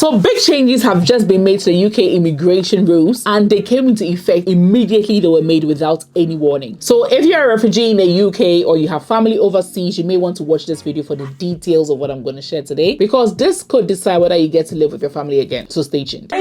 So big changes have just been made to the UK immigration rules, and they came into effect immediately. They were made without any warning. So if you're a refugee in the UK or you have family overseas, you may want to watch this video for the details of what I'm going to share today, because this could decide whether you get to live with your family again. So stay tuned.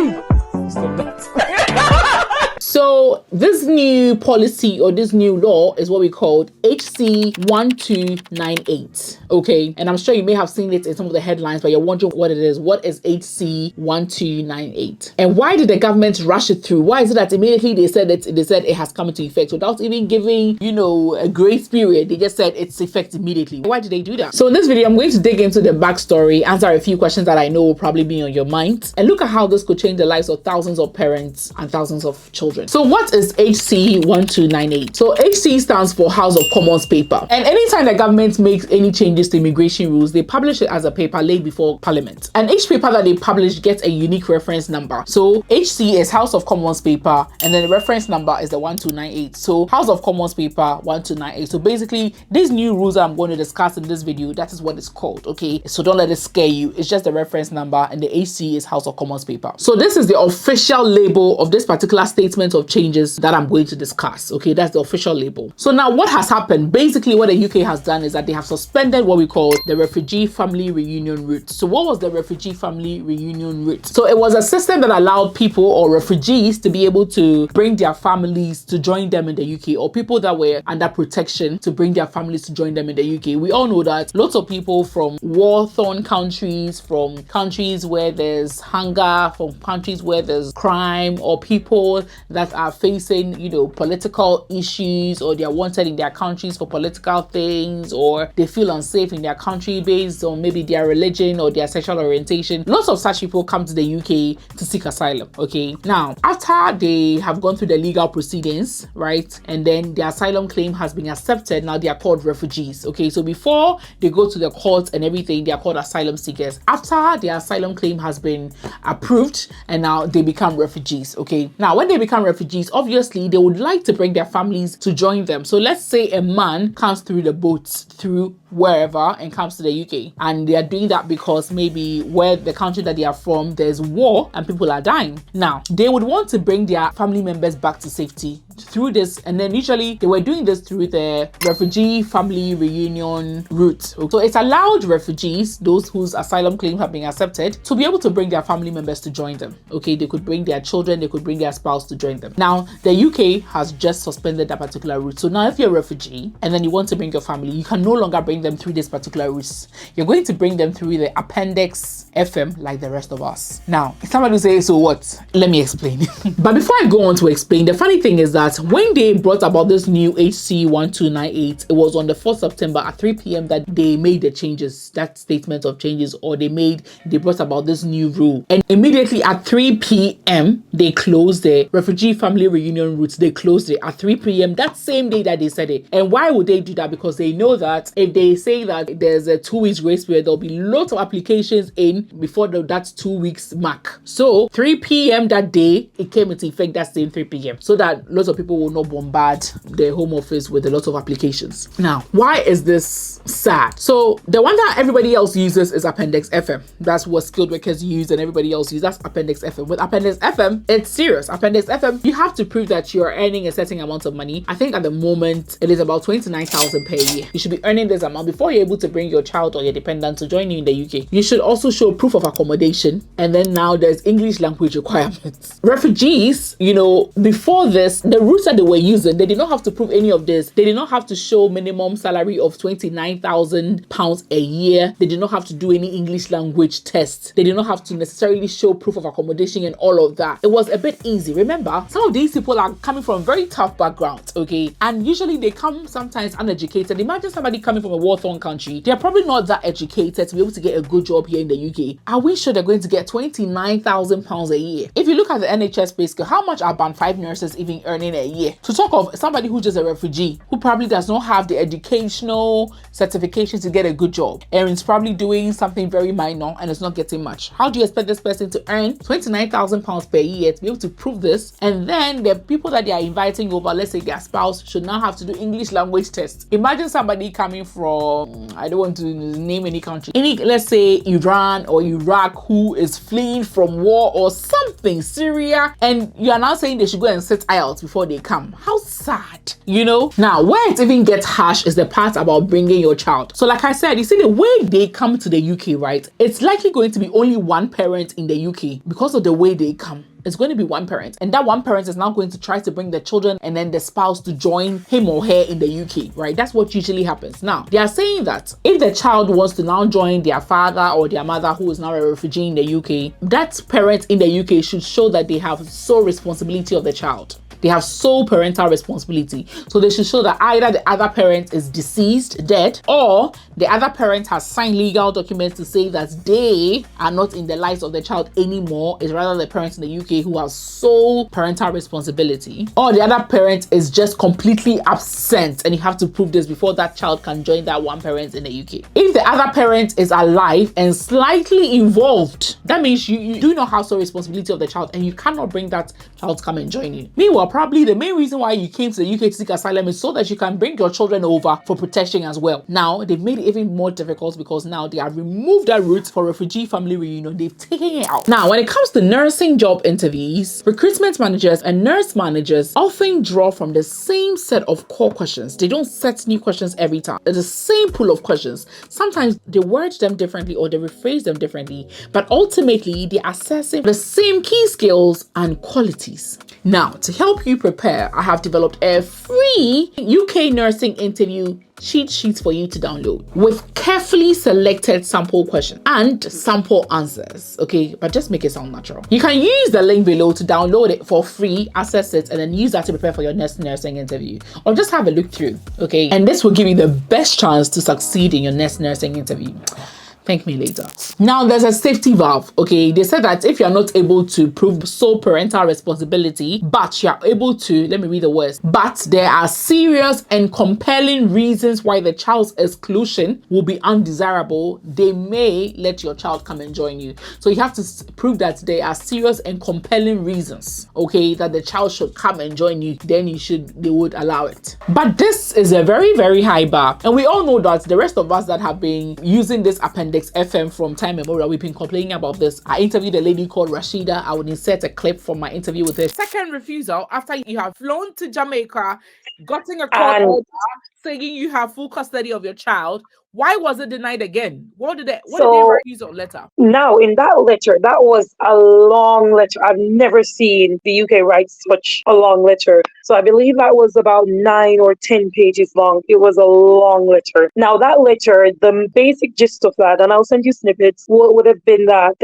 So this new policy or this new law is what we called HC 1298. Okay, and I'm sure you may have seen it in some of the headlines, but you're wondering what it is. What is HC 1298? And why did the government rush it through? Why is it that immediately they said it has come into effect without even giving, a grace period? They just said it's effect immediately. Why did they do that? So in this video, I'm going to dig into the backstory, answer a few questions that I know will probably be on your mind, and look at how this could change the lives of thousands of parents and thousands of children. So what is HC 1298? So HC stands for House of Commons paper. And anytime the government makes any changes to immigration rules, they publish it as a paper laid before Parliament. And each paper that they publish gets a unique reference number. So HC is House of Commons paper, and then the reference number is the 1298. So House of Commons paper 1298. So basically, these new rules that I'm going to discuss in this video, that is what it's called, okay? So don't let it scare you. It's just the reference number, and the HC is House of Commons paper. So this is the official label of this particular statement of changes that I'm going to discuss. Okay, that's the official label. So now what has happened? Basically, what the UK has done is that they have suspended what we call the Refugee Family Reunion route. So what was the Refugee Family Reunion route? So it was a system that allowed people or refugees to be able to bring their families to join them in the UK, or people that were under protection to bring their families to join them in the UK. We all know that lots of people from war-torn countries, from countries where there's hunger, from countries where there's crime, or people that are facing, political issues, or they are wanted in their countries for political things, or they feel unsafe in their country based on maybe their religion or their sexual orientation. Lots of such people come to the UK to seek asylum. Okay, now after they have gone through the legal proceedings, right, and then their asylum claim has been accepted, now they are called refugees. Okay, so before they go to the courts and everything, they are called asylum seekers. After their asylum claim has been approved, and now they become refugees. Okay, now when they become refugees, obviously they would like to bring their families to join them. So let's say a man comes through the boats through wherever and comes to the UK, and they are doing that because maybe where the country that they are from, there's war and people are dying. Now they would want to bring their family members back to safety through this, and then usually they were doing this through the Refugee Family Reunion route. So it's allowed refugees, those whose asylum claims have been accepted, to be able to bring their family members to join them. Okay, they could bring their children, they could bring their spouse to join them. Now the UK has just suspended that particular route. So now if you're a refugee and then you want to bring your family, you can no longer bring them through this particular route. You're going to bring them through the Appendix FM like the rest of us. Now somebody will say, so what? Let me explain. But before I go on to explain, the funny thing is that when they brought about this new HC 1298, it was on the 4th September at 3 p.m. that they made the changes, that statement of changes, or they brought about this new rule. And immediately at 3 p.m. they closed the Refugee Family Reunion route. They closed it at 3 p.m. that same day that they said it. And why would they do that? Because they know that if they say that there's a 2 weeks grace period, there'll be lots of applications in before that 2 weeks mark. So 3 p.m. that day, it came into effect that same 3 p.m. so that lots of people will not bombard the Home Office with a lot of applications. Now, why is this sad? So the one that everybody else uses is Appendix FM. That's what skilled workers use and everybody else uses. That's Appendix FM. With Appendix FM, it's serious. Appendix FM, you have to prove that you're earning a certain amount of money. I think at the moment it is about 29,000 per year. You should be earning this amount before you're able to bring your child or your dependent to join you in the UK. You should also show proof of accommodation, and then now there's English language requirements. Refugees, before this, the routes that they were using, they did not have to prove any of this. They did not have to show minimum salary of £29,000 a year. They did not have to do any English language tests. They did not have to necessarily show proof of accommodation and all of that. It was a bit easy. Remember, some of these people are coming from very tough backgrounds, okay? And usually they come sometimes uneducated. Imagine somebody coming from a war-torn country. They're probably not that educated to be able to get a good job here in the UK. Are we sure they're going to get £29,000 a year? If you look at the NHS pay scale, how much are band 5 nurses even earning a year? To talk of somebody who's just a refugee, who probably does not have the educational certification to get a good job, and is probably doing something very minor and is not getting much. How do you expect this person to earn £29,000 per year to be able to prove this and And then the people that they are inviting over, let's say their spouse, should now have to do English language tests. Imagine somebody coming from, I don't want to name any country, let's say Iran or Iraq, who is fleeing from war or something, Syria, and you are now saying they should go and sit IELTS before they come. How sad, you know? Now, where it even gets harsh is the part about bringing your child. So like I said, you see the way they come to the UK, right? It's likely going to be only one parent in the UK because of the way they come. It's going to be one parent, and that one parent is now going to try to bring the children and then the spouse to join him or her in the UK, right? That's what usually happens. Now, they are saying that if the child wants to now join their father or their mother who is now a refugee in the UK, that parent in the UK should show that they have sole responsibility of the child. They have sole parental responsibility. So they should show that either the other parent is deceased, dead, or the other parent has signed legal documents to say that they are not in the lives of the child anymore. It's rather the parent in the UK who has sole parental responsibility. Or the other parent is just completely absent, and you have to prove this before that child can join that one parent in the UK. If the other parent is alive and slightly involved, that means you do not have sole responsibility of the child, and you cannot bring that child to come and join you. Meanwhile, probably the main reason why you came to the UK to seek asylum is so that you can bring your children over for protection as well. Now, they've made it even more difficult because now they have removed that route for refugee family reunion. They've taken it out. Now, when it comes to nursing job interviews, recruitment managers and nurse managers often draw from the same set of core questions. They don't set new questions every time. It's the same pool of questions. Sometimes they word them differently or they rephrase them differently, but ultimately they're assessing the same key skills and qualities. Now, to help you prepare, I have developed a free UK nursing interview cheat sheets for you to download with carefully selected sample questions and sample answers, okay? But just make it sound natural. You can use the link below to download it for free, access it, and then use that to prepare for your next nursing interview, or just have a look through, okay? And this will give you the best chance to succeed in your next nursing interview. Thank me later. Now, there's a safety valve, okay? They said that if you're not able to prove sole parental responsibility, but you're able to, let me read the words, but there are serious and compelling reasons why the child's exclusion will be undesirable, they may let your child come and join you. So you have to prove that there are serious and compelling reasons, okay, that the child should come and join you, then they would allow it. But this is a very, very high bar. And we all know that the rest of us that have been using this appendix FM from time immemorial, we've been complaining about this. I interviewed a lady called Rashida. I would insert a clip from my interview with her. Second refusal after you have flown to Jamaica, gotten a court order saying you have full custody of your child. Why was it denied again? What did they refuse on letter? Now, in that letter, that was a long letter. I've never seen the UK write such a long letter. So I believe that was about 9 or 10 pages long. It was a long letter. Now, that letter, the basic gist of that, and I'll send you snippets, would have been that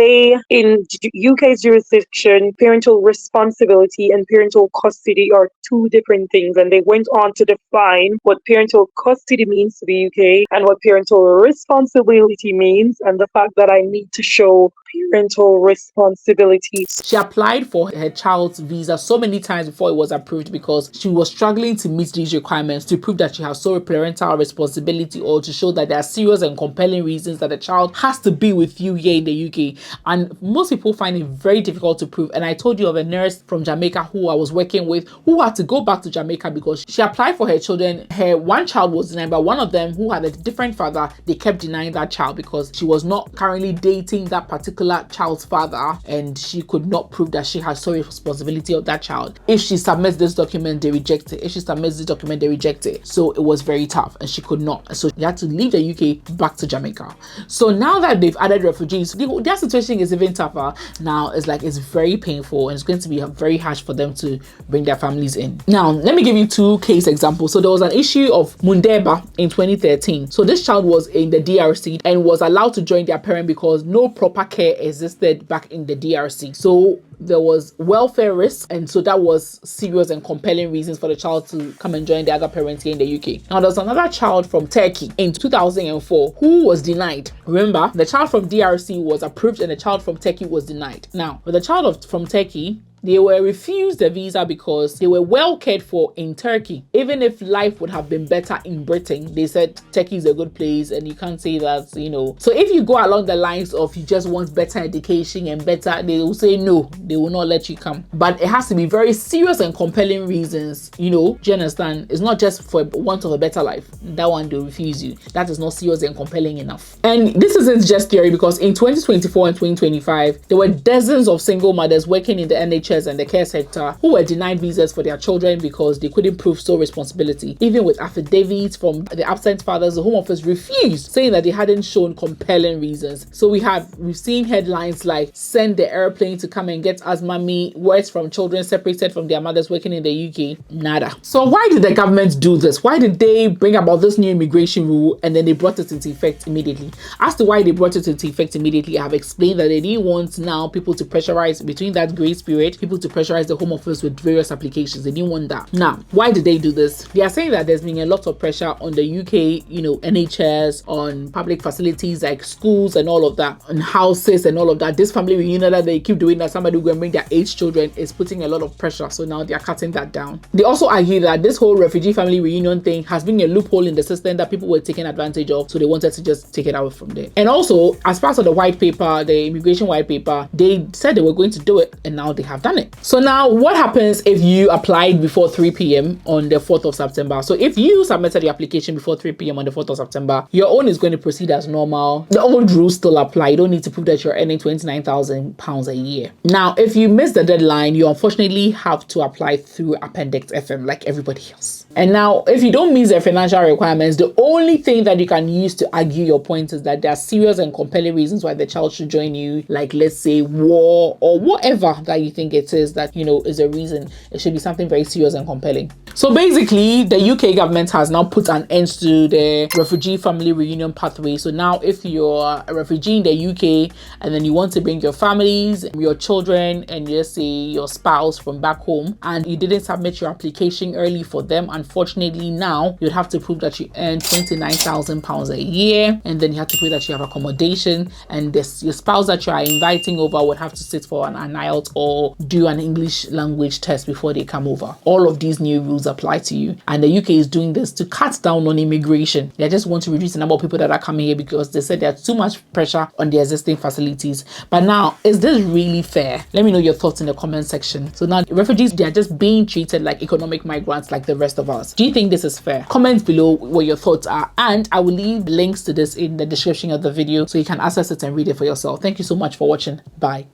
in UK's jurisdiction, parental responsibility and parental custody are two different things. And they went on to define what parental custody means to the UK and what parental responsibility means, and the fact that I need to show parental responsibility. She applied for her child's visa so many times before it was approved because she was struggling to meet these requirements to prove that she has sole parental responsibility or to show that there are serious and compelling reasons that the child has to be with you here in the UK. And most people find it very difficult to prove. And I told you of a nurse from Jamaica who I was working with who had to go back to Jamaica because she applied for her children. Her one child was denied, but one of them who had a different father, they kept denying that child because she was not currently dating that particular child's father and she could not prove that she has sole responsibility of that child. If she submits this document, they reject it. If she submits this document, they reject it. So it was very tough and she could not. So she had to leave the UK back to Jamaica. So now that they've added refugees, their situation is even tougher. Now it's very painful and it's going to be very harsh for them to bring their families in. Now, let me give you two case examples. So there was an issue of Mundeba in 2013. So this child was in the DRC and was allowed to join their parent because no proper care existed back in the DRC. So there was welfare risk, and so that was serious and compelling reasons for the child to come and join the other parents here in the UK. Now, there's another child from Turkey in 2004 who was denied. Remember, the child from DRC was approved and the child from Turkey was denied. Now, with the child from Turkey, They were refused the visa because they were well cared for in Turkey. Even if life would have been better in Britain, they said Turkey is a good place and you can't say that, So if you go along the lines of you just want better education and better, they will say no, they will not let you come. But it has to be very serious and compelling reasons, do you understand? It's not just for want of a better life. That one, they'll refuse you. That is not serious and compelling enough. And this isn't just theory, because in 2024 and 2025, there were dozens of single mothers working in the NHS and the care sector who were denied visas for their children because they couldn't prove sole responsibility. Even with affidavits from the absent fathers, the Home Office refused, saying that they hadn't shown compelling reasons. So we've seen headlines like "Send the airplane to come and get us, mommy," words from children separated from their mothers working in the UK. Nada. So why did the government do this? Why did they bring about this new immigration rule and then they brought it into effect immediately? As to why they brought it into effect immediately, I have explained that they didn't want now people to pressurize between that grace period, people to pressurize the Home Office with various applications. They didn't want that. Now, why did they do this? They are saying that there's been a lot of pressure on the UK, NHS, on public facilities like schools and all of that, on houses and all of that. This family reunion that they keep doing, that somebody will go and bring their aged children, is putting a lot of pressure. So now they are cutting that down. They also argue that this whole refugee family reunion thing has been a loophole in the system that people were taking advantage of. So they wanted to just take it out from there. And also, as part of the white paper, the immigration white paper, they said they were going to do it, and now they have done it. So now what happens if you applied before 3 p.m. on the 4th of September? So if you submitted your application before 3 p.m. on the 4th of September, your own is going to proceed as normal. The old rules still apply. You don't need to prove that you're earning £29,000 a year. Now, if you miss the deadline, you unfortunately have to apply through Appendix FM like everybody else. And now, if you don't meet the financial requirements, the only thing that you can use to argue your point is that there are serious and compelling reasons why the child should join you, like let's say war or whatever that you think it is that, is a reason. It should be something very serious and compelling. So basically, the UK government has now put an end to the refugee family reunion pathway. So now if you're a refugee in the UK and then you want to bring your families, your children, and just say your spouse from back home, and you didn't submit your application early for them, unfortunately now you'd have to prove that you earn £29,000 a year, and then you have to prove that you have accommodation, and your spouse that you are inviting over would have to sit for an IELTS or do an English language test before they come over. All of these new rules apply to you, and the UK is doing this to cut down on immigration. They just want to reduce the number of people that are coming here because they said there's too much pressure on the existing facilities. But now, is this really fair? Let me know your thoughts in the comment section. So now refugees, they are just being treated like economic migrants like the rest of us. Do you think this is fair? Comment below what your thoughts are, and I will leave links to this in the description of the video so you can access it and read it for yourself. Thank you so much for watching. Bye.